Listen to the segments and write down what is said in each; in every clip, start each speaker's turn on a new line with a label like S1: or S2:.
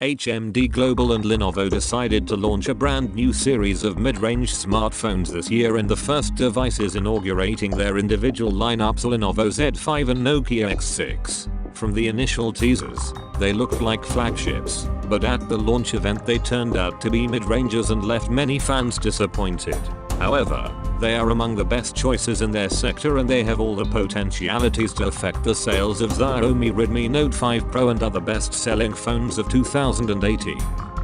S1: HMD Global and Lenovo decided to launch a brand new series of mid-range smartphones this year, and the first devices inaugurating their individual lineups are Lenovo Z5 and Nokia X6. From the initial teasers, they looked like flagships, but at the launch event they turned out to be mid-rangers and left many fans disappointed. However, they are among the best choices in their sector, and they have all the potentialities to affect the sales of Xiaomi Redmi Note 5 Pro and other best-selling phones of 2018.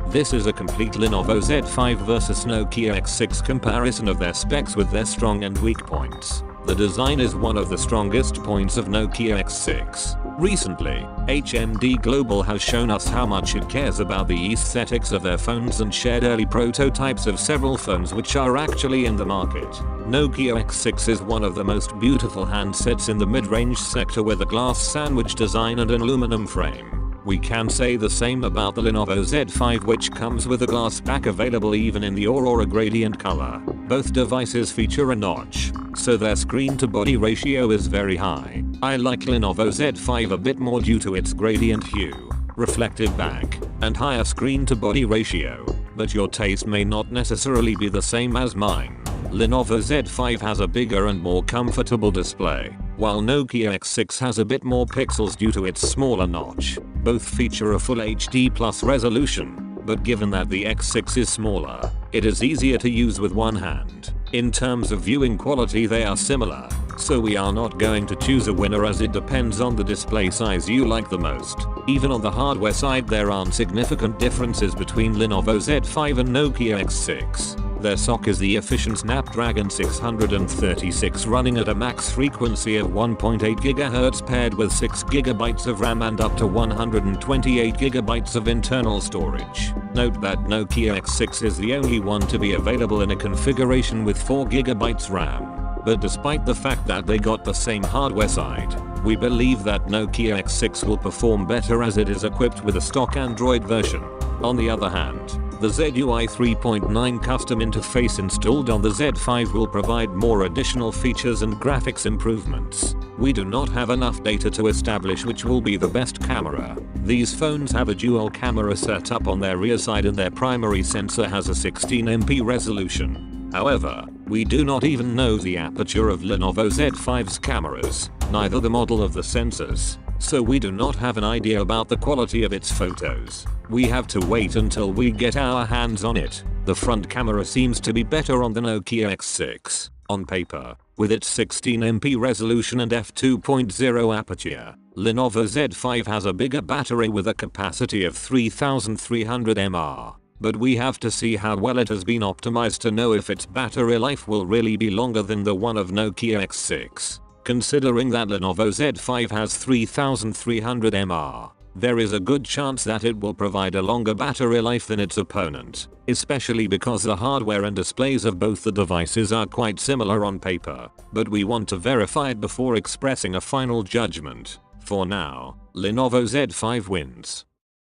S1: This is a complete Lenovo Z5 versus Nokia X6 comparison of their specs with their strong and weak points. The design is one of the strongest points of Nokia X6. Recently, HMD Global has shown us how much it cares about the aesthetics of their phones and shared early prototypes of several phones which are actually in the market. Nokia X6 is one of the most beautiful handsets in the mid-range sector with a glass sandwich design and an aluminum frame. We can say the same about the Lenovo Z5, which comes with a glass back available even in the Aurora gradient color. Both devices feature a notch, so their screen to body ratio is very high. I like Lenovo Z5 a bit more due to its gradient hue, reflective back, and higher screen to body ratio, but your taste may not necessarily be the same as mine. Lenovo Z5 has a bigger and more comfortable display, while Nokia X6 has a bit more pixels due to its smaller notch. Both feature a full HD plus resolution, but given that the X6 is smaller, it is easier to use with one hand. In terms of viewing quality they are similar, so we are not going to choose a winner as it depends on the display size you like the most. Even on the hardware side there aren't significant differences between Lenovo Z5 and Nokia X6. Their SoC is the efficient Snapdragon 636 running at a max frequency of 1.8 GHz paired with 6 GB of RAM and up to 128 GB of internal storage. Note that Nokia X6 is the only one to be available in a configuration with 4 GB RAM. But despite the fact that they got the same hardware side, we believe that Nokia X6 will perform better as it is equipped with a stock Android version. On the other hand, the ZUI 3.9 custom interface installed on the Z5 will provide more additional features and graphics improvements. We do not have enough data to establish which will be the best camera. These phones have a dual camera setup on their rear side and their primary sensor has a 16MP resolution. However, we do not even know the aperture of Lenovo Z5's cameras, neither the model of the sensors, so we do not have an idea about the quality of its photos. We have to wait until we get our hands on it. The front camera seems to be better on the Nokia X6. On paper, with its 16MP resolution and f2.0 aperture, Lenovo Z5 has a bigger battery with a capacity of 3300 mAh. But we have to see how well it has been optimized to know if its battery life will really be longer than the one of Nokia X6. Considering that Lenovo Z5 has 3300 mAh, there is a good chance that it will provide a longer battery life than its opponent, especially because the hardware and displays of both the devices are quite similar on paper, but we want to verify it before expressing a final judgment. For now, Lenovo Z5 wins.